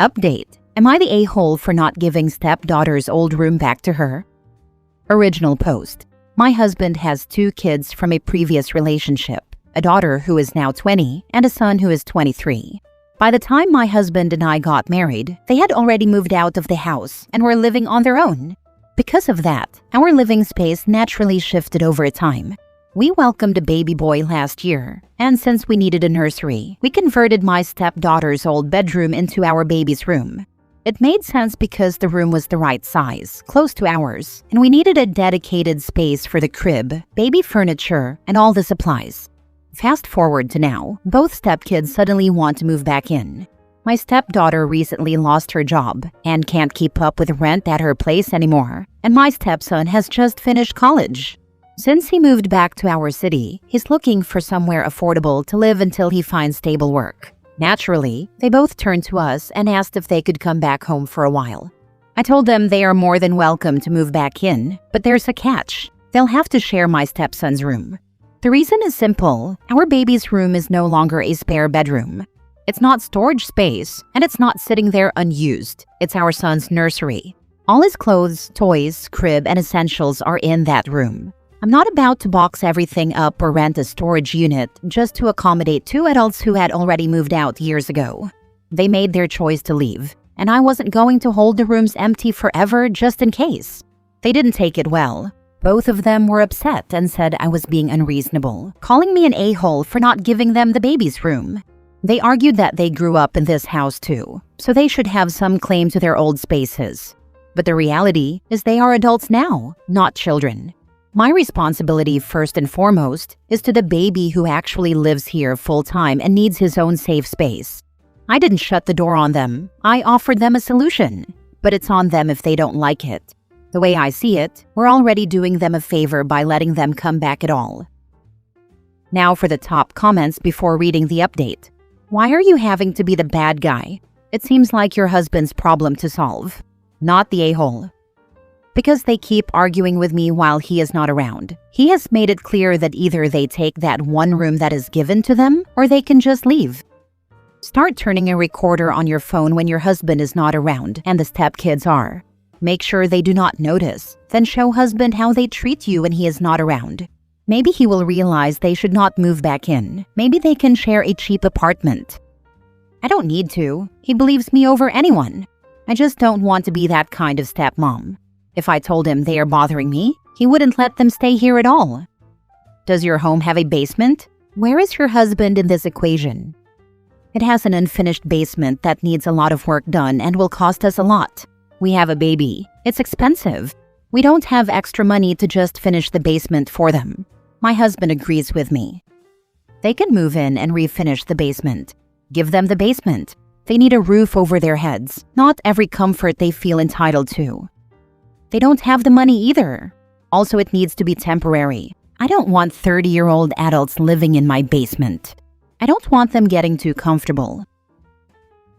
Update. Am I the a-hole for not giving stepdaughter's old room back to her? Original post. My husband has 2 kids from a previous relationship, a daughter who is now 20 and a son who is 23. By the time my husband and I got married, they had already moved out of the house and were living on their own. Because of that, our living space naturally shifted over time. We welcomed a baby boy last year, and since we needed a nursery, we converted my stepdaughter's old bedroom into our baby's room. It made sense because the room was the right size, close to ours, and we needed a dedicated space for the crib, baby furniture, and all the supplies. Fast forward to now, both stepkids suddenly want to move back in. My stepdaughter recently lost her job and can't keep up with rent at her place anymore, and my stepson has just finished college. Since he moved back to our city, he's looking for somewhere affordable to live until he finds stable work. Naturally, they both turned to us and asked if they could come back home for a while. I told them they are more than welcome to move back in, but there's a catch. They'll have to share my stepson's room. The reason is simple. Our baby's room is no longer a spare bedroom. It's not storage space, and it's not sitting there unused. It's our son's nursery. All his clothes, toys, crib, and essentials are in that room. I'm not about to box everything up or rent a storage unit just to accommodate 2 adults who had already moved out years ago. They made their choice to leave, and I wasn't going to hold the rooms empty forever just in case. They didn't take it well. Both of them were upset and said I was being unreasonable, calling me an a-hole for not giving them the baby's room. They argued that they grew up in this house too, so they should have some claim to their old spaces. But the reality is they are adults now, not children. My responsibility first and foremost is to the baby who actually lives here full-time and needs his own safe space. I didn't shut the door on them. I offered them a solution, but it's on them if they don't like it. The way I see it, we're already doing them a favor by letting them come back at all. Now for the top comments before reading the update. Why are you having to be the bad guy? It seems like your husband's problem to solve, not the a-hole. Because they keep arguing with me while he is not around. He has made it clear that either they take that one room that is given to them or they can just leave. Start turning a recorder on your phone when your husband is not around and the stepkids are. Make sure they do not notice. Then show husband how they treat you when he is not around. Maybe he will realize they should not move back in. Maybe they can share a cheap apartment. I don't need to. He believes me over anyone. I just don't want to be that kind of stepmom. If I told him they are bothering me, he wouldn't let them stay here at all. Does your home have a basement? Where is your husband in this equation? It has an unfinished basement that needs a lot of work done and will cost us a lot. We have a baby. It's expensive. We don't have extra money to just finish the basement for them. My husband agrees with me. They can move in and refinish the basement. Give them the basement. They need a roof over their heads, not every comfort they feel entitled to. They don't have the money either. Also, it needs to be temporary. I don't want 30-year-old adults living in my basement. I don't want them getting too comfortable.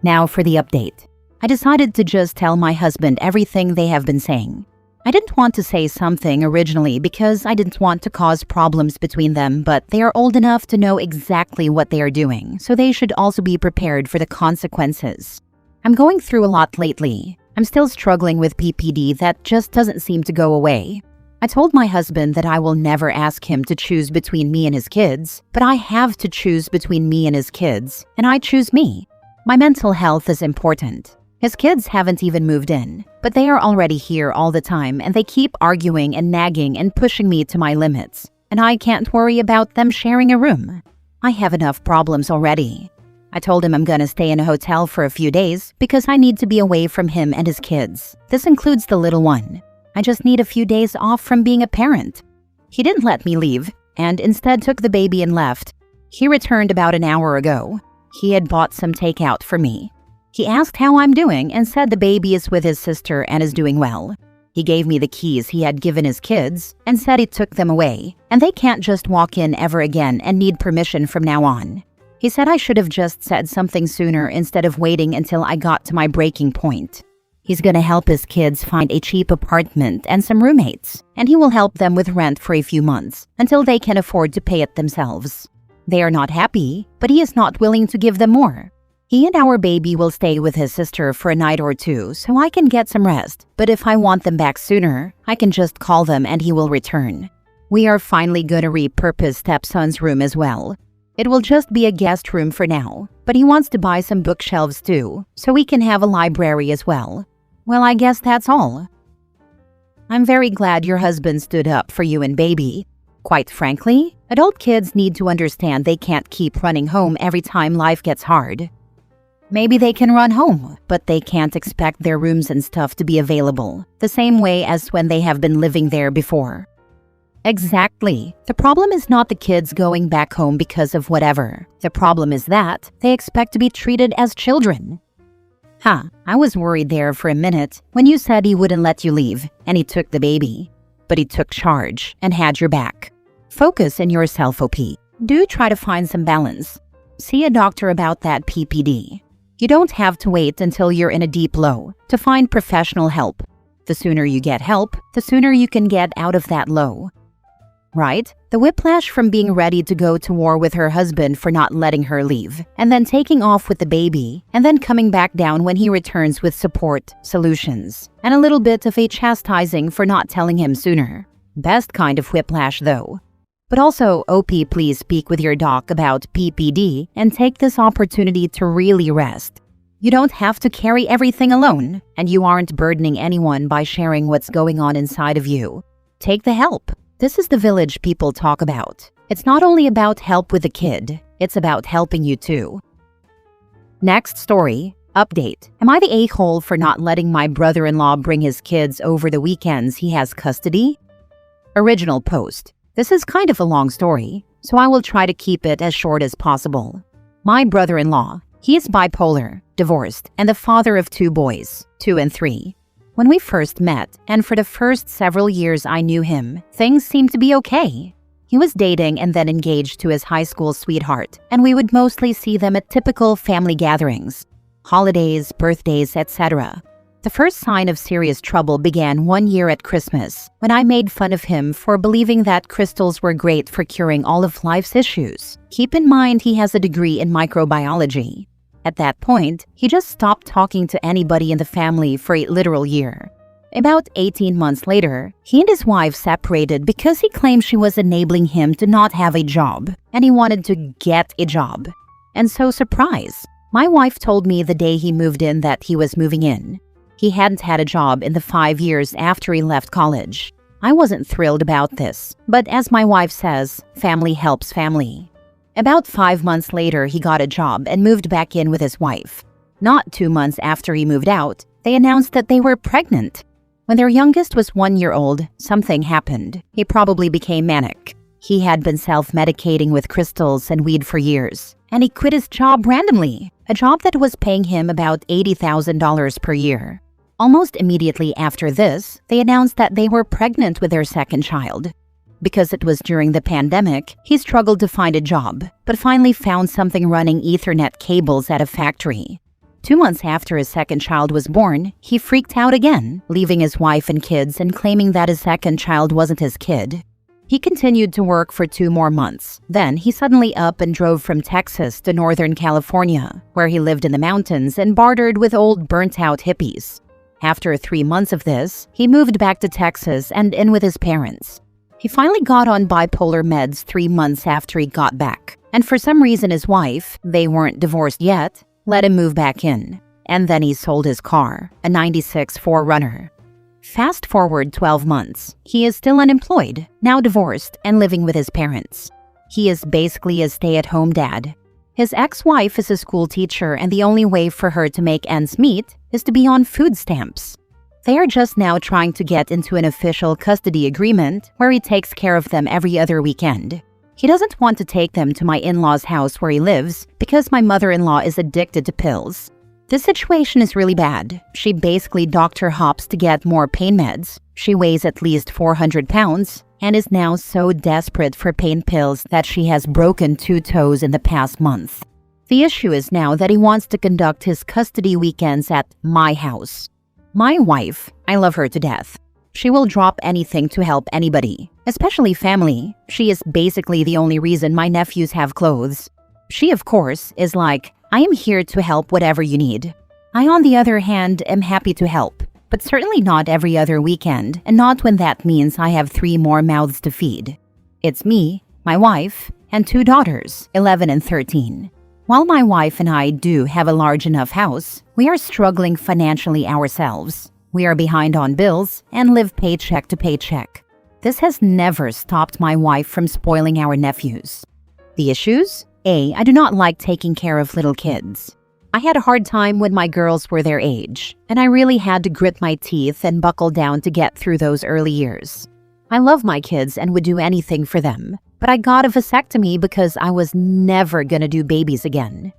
Now for the update. I decided to just tell my husband everything they have been saying. I didn't want to say something originally because I didn't want to cause problems between them, but they are old enough to know exactly what they are doing, so they should also be prepared for the consequences. I'm going through a lot lately. I'm still struggling with PPD that just doesn't seem to go away. I told my husband that I will never ask him to choose between me and his kids, but I have to choose between me and his kids, and I choose me. My mental health is important. His kids haven't even moved in, but they are already here all the time and they keep arguing and nagging and pushing me to my limits, and I can't worry about them sharing a room. I have enough problems already. I told him I'm gonna stay in a hotel for a few days because I need to be away from him and his kids. This includes the little one. I just need a few days off from being a parent. He didn't let me leave and instead took the baby and left. He returned about an hour ago. He had bought some takeout for me. He asked how I'm doing and said the baby is with his sister and is doing well. He gave me the keys he had given his kids and said he took them away, and they can't just walk in ever again and need permission from now on. He said I should have just said something sooner instead of waiting until I got to my breaking point. He's gonna help his kids find a cheap apartment and some roommates, and he will help them with rent for a few months until they can afford to pay it themselves. They are not happy, but he is not willing to give them more. He and our baby will stay with his sister for a night or two so I can get some rest, but if I want them back sooner, I can just call them and he will return. We are finally gonna repurpose stepson's room as well. It will just be a guest room for now, but he wants to buy some bookshelves too, so we can have a library as well. Well, I guess that's all. I'm very glad your husband stood up for you and baby. Quite frankly, adult kids need to understand they can't keep running home every time life gets hard. Maybe they can run home, but they can't expect their rooms and stuff to be available, the same way as when they have been living there before. Exactly. The problem is not the kids going back home because of whatever. The problem is that they expect to be treated as children. I was worried there for a minute when you said he wouldn't let you leave and he took the baby. But he took charge and had your back. Focus on yourself, OP. Do try to find some balance. See a doctor about that PPD. You don't have to wait until you're in a deep low to find professional help. The sooner you get help, the sooner you can get out of that low. Right? The whiplash from being ready to go to war with her husband for not letting her leave, and then taking off with the baby, and then coming back down when he returns with support, solutions, and a little bit of a chastising for not telling him sooner. Best kind of whiplash though. But also, OP, please speak with your doc about PPD and take this opportunity to really rest. You don't have to carry everything alone, and you aren't burdening anyone by sharing what's going on inside of you. Take the help. This is the village people talk about. It's not only about help with the kid, it's about helping you too. Next story. Update. Am I the a-hole for not letting my brother-in-law bring his kids over the weekends he has custody? Original post. This is kind of a long story, so I will try to keep it as short as possible. My brother-in-law, he is bipolar, divorced, and the father of 2 boys, 2 and 3. When we first met, and for the first several years I knew him, things seemed to be okay. He was dating and then engaged to his high school sweetheart, and we would mostly see them at typical family gatherings, holidays, birthdays, etc. The first sign of serious trouble began one year at Christmas, when I made fun of him for believing that crystals were great for curing all of life's issues. Keep in mind he has a degree in microbiology. At that point, he just stopped talking to anybody in the family for a literal year. About 18 months later, he and his wife separated because he claimed she was enabling him to not have a job, and he wanted to get a job. And so, surprise! My wife told me the day he moved in that he was moving in. He hadn't had a job in the 5 years after he left college. I wasn't thrilled about this, but as my wife says, family helps family. About 5 months later, he got a job and moved back in with his wife. Not 2 months after he moved out, they announced that they were pregnant. When their youngest was 1 year old, something happened. He probably became manic. He had been self-medicating with crystals and weed for years, and he quit his job randomly, a job that was paying him about $80,000 per year. Almost immediately after this, they announced that they were pregnant with their second child. Because it was during the pandemic, he struggled to find a job, but finally found something running Ethernet cables at a factory. 2 months after his second child was born, he freaked out again, leaving his wife and kids and claiming that his second child wasn't his kid. He continued to work for 2 more months. Then he suddenly up and drove from Texas to Northern California, where he lived in the mountains and bartered with old burnt-out hippies. After 3 months of this, he moved back to Texas and in with his parents. He finally got on bipolar meds 3 months after he got back, and for some reason his wife, they weren't divorced yet, let him move back in. And then he sold his car, a '96 4Runner. Fast forward 12 months, he is still unemployed, now divorced and living with his parents. He is basically a stay-at-home dad. His ex-wife is a school teacher, and the only way for her to make ends meet is to be on food stamps. They are just now trying to get into an official custody agreement where he takes care of them every other weekend. He doesn't want to take them to my in-laws' house where he lives because my mother-in-law is addicted to pills. This situation is really bad. She basically doctor hops to get more pain meds. She weighs at least 400 pounds and is now so desperate for pain pills that she has broken 2 toes in the past month. The issue is now that he wants to conduct his custody weekends at my house. My wife, I love her to death. She will drop anything to help anybody, especially family. She is basically the only reason my nephews have clothes. She, of course, is like, I am here to help whatever you need. I, on the other hand, am happy to help, but certainly not every other weekend, and not when that means I have 3 more mouths to feed. It's me, my wife, and 2 daughters, 11 and 13. While my wife and I do have a large enough house, we are struggling financially ourselves. We are behind on bills and live paycheck to paycheck. This has never stopped my wife from spoiling our nephews. The issues? A. I do not like taking care of little kids. I had a hard time when my girls were their age, and I really had to grit my teeth and buckle down to get through those early years. I love my kids and would do anything for them, but I got a vasectomy because I was never gonna do babies again.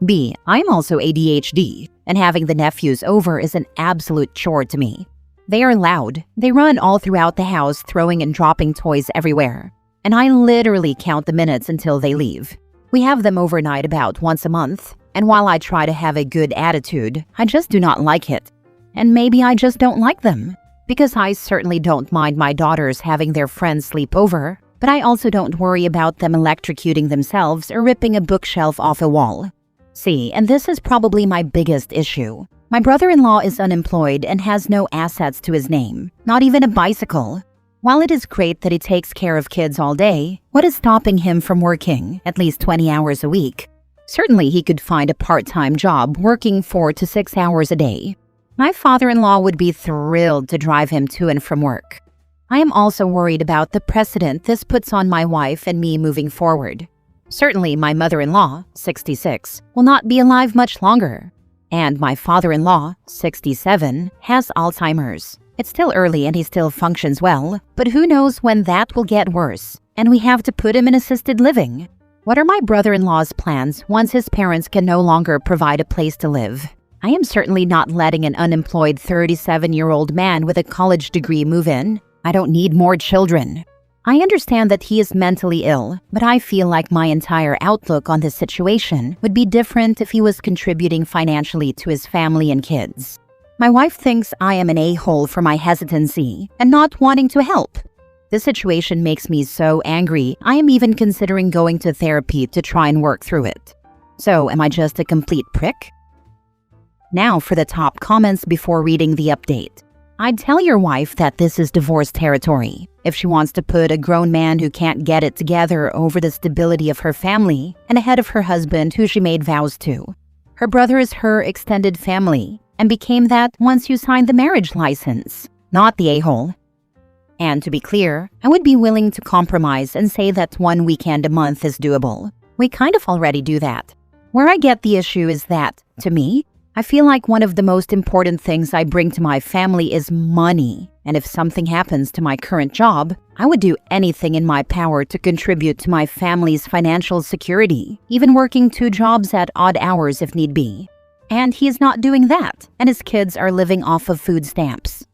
B. I'm also ADHD, and having the nephews over is an absolute chore to me. They are loud. They run all throughout the house, throwing and dropping toys everywhere, and I literally count the minutes until they leave. We have them overnight about once a month, and while I try to have a good attitude, I just do not like it. And maybe I just don't like them, because I certainly don't mind my daughters having their friends sleep over, but I also don't worry about them electrocuting themselves or ripping a bookshelf off a wall. See, and this is probably my biggest issue. My brother-in-law is unemployed and has no assets to his name, not even a bicycle. While it is great that he takes care of kids all day, what is stopping him from working at least 20 hours a week? Certainly he could find a part-time job working 4 to 6 hours a day. My father-in-law would be thrilled to drive him to and from work. I am also worried about the precedent this puts on my wife and me moving forward. Certainly my mother-in-law, 66, will not be alive much longer. And my father-in-law, 67, has Alzheimer's. It's still early and he still functions well, but who knows when that will get worse, and we have to put him in assisted living. What are my brother-in-law's plans once his parents can no longer provide a place to live? I am certainly not letting an unemployed 37-year-old man with a college degree move in. I don't need more children. I understand that he is mentally ill, but I feel like my entire outlook on this situation would be different if he was contributing financially to his family and kids. My wife thinks I am an a-hole for my hesitancy and not wanting to help. This situation makes me so angry, I am even considering going to therapy to try and work through it. So, am I just a complete prick? Now for the top comments before reading the update. I'd tell your wife that this is divorce territory. If she wants to put a grown man who can't get it together over the stability of her family and ahead of her husband who she made vows to. Her brother is her extended family and became that once you signed the marriage license, not the a-hole. And to be clear, I would be willing to compromise and say that 1 weekend a month is doable. We kind of already do that. Where I get the issue is that, to me, I feel like one of the most important things I bring to my family is money. And if something happens to my current job, I would do anything in my power to contribute to my family's financial security, even working 2 jobs at odd hours if need be. And he is not doing that, and his kids are living off of food stamps.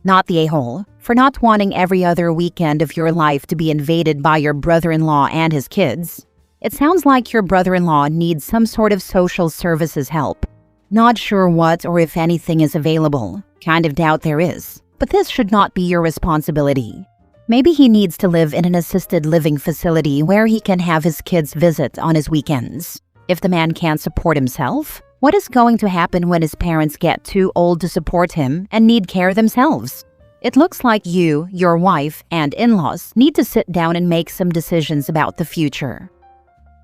Not the a-hole for not wanting every other weekend of your life to be invaded by your brother-in-law and his kids. It sounds like your brother-in-law needs some sort of social services help. Not sure what or if anything is available. Kind of doubt there is. But this should not be your responsibility. Maybe he needs to live in an assisted living facility where he can have his kids visit on his weekends. If the man can't support himself, what is going to happen when his parents get too old to support him and need care themselves? It looks like you, your wife, and in-laws need to sit down and make some decisions about the future.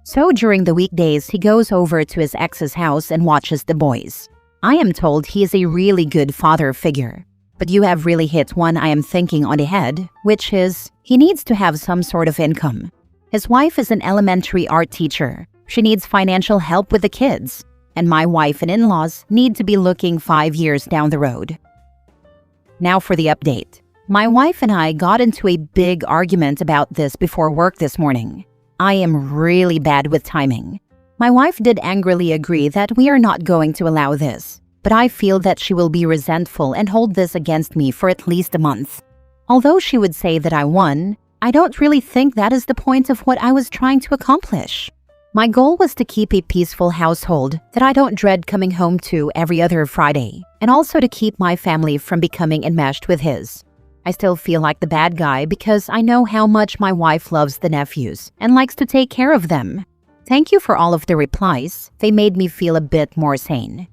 So during the weekdays, he goes over to his ex's house and watches the boys. I am told he is a really good father figure. But you have really hit one I am thinking on the head, which is, he needs to have some sort of income. His wife is an elementary art teacher. She needs financial help with the kids. And my wife and in-laws need to be looking 5 years down the road. Now for the update. My wife and I got into a big argument about this before work this morning. I am really bad with timing. My wife did angrily agree that we are not going to allow this, but I feel that she will be resentful and hold this against me for at least a month. Although she would say that I won, I don't really think that is the point of what I was trying to accomplish. My goal was to keep a peaceful household that I don't dread coming home to every other Friday, and also to keep my family from becoming enmeshed with his. I still feel like the bad guy because I know how much my wife loves the nephews and likes to take care of them. Thank you for all of the replies. They made me feel a bit more sane.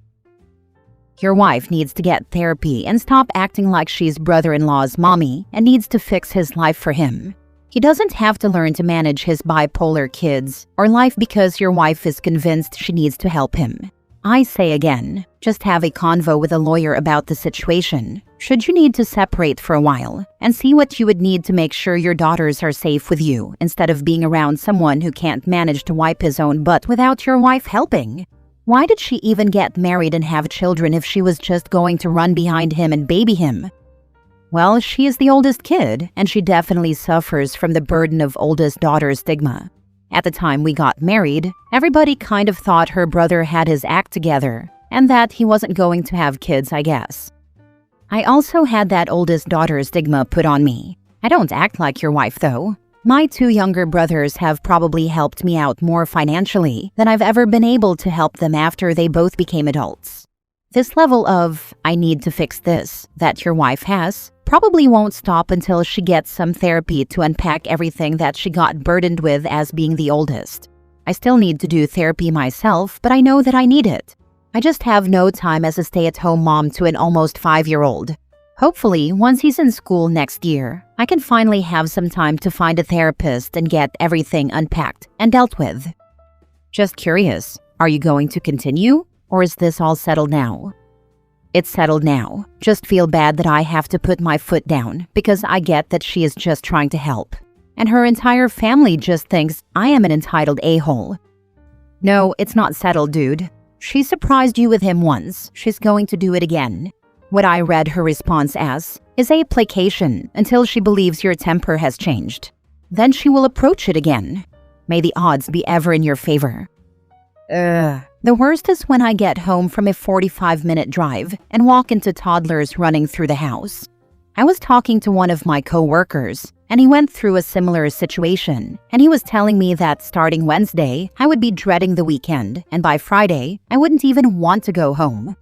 Your wife needs to get therapy and stop acting like she's brother-in-law's mommy and needs to fix his life for him. He doesn't have to learn to manage his bipolar kids or life because your wife is convinced she needs to help him. I say again, just have a convo with a lawyer about the situation, should you need to separate for a while, and see what you would need to make sure your daughters are safe with you instead of being around someone who can't manage to wipe his own butt without your wife helping. Why did she even get married and have children if she was just going to run behind him and baby him? Well, she is the oldest kid, and she definitely suffers from the burden of oldest daughter stigma. At the time we got married, everybody kind of thought her brother had his act together, and that he wasn't going to have kids, I guess. I also had that oldest daughter stigma put on me. I don't act like your wife, though. My 2 younger brothers have probably helped me out more financially than I've ever been able to help them after they both became adults. This level of, I need to fix this, that your wife has, probably won't stop until she gets some therapy to unpack everything that she got burdened with as being the oldest. I still need to do therapy myself, but I know that I need it. I just have no time as a stay-at-home mom to an almost 5-year-old. Hopefully, once he's in school next year, I can finally have some time to find a therapist and get everything unpacked and dealt with. Just curious, are you going to continue, or is this all settled now? It's settled now. Just feel bad that I have to put my foot down because I get that she is just trying to help. And her entire family just thinks I am an entitled a-hole. No, it's not settled, dude. She surprised you with him once. She's going to do it again. What I read her response as is a placation until she believes your temper has changed. Then she will approach it again. May the odds be ever in your favor. The worst is when I get home from a 45-minute drive and walk into toddlers running through the house. I was talking to one of my co-workers, and he went through a similar situation, and he was telling me that starting Wednesday, I would be dreading the weekend, and by Friday, I wouldn't even want to go home.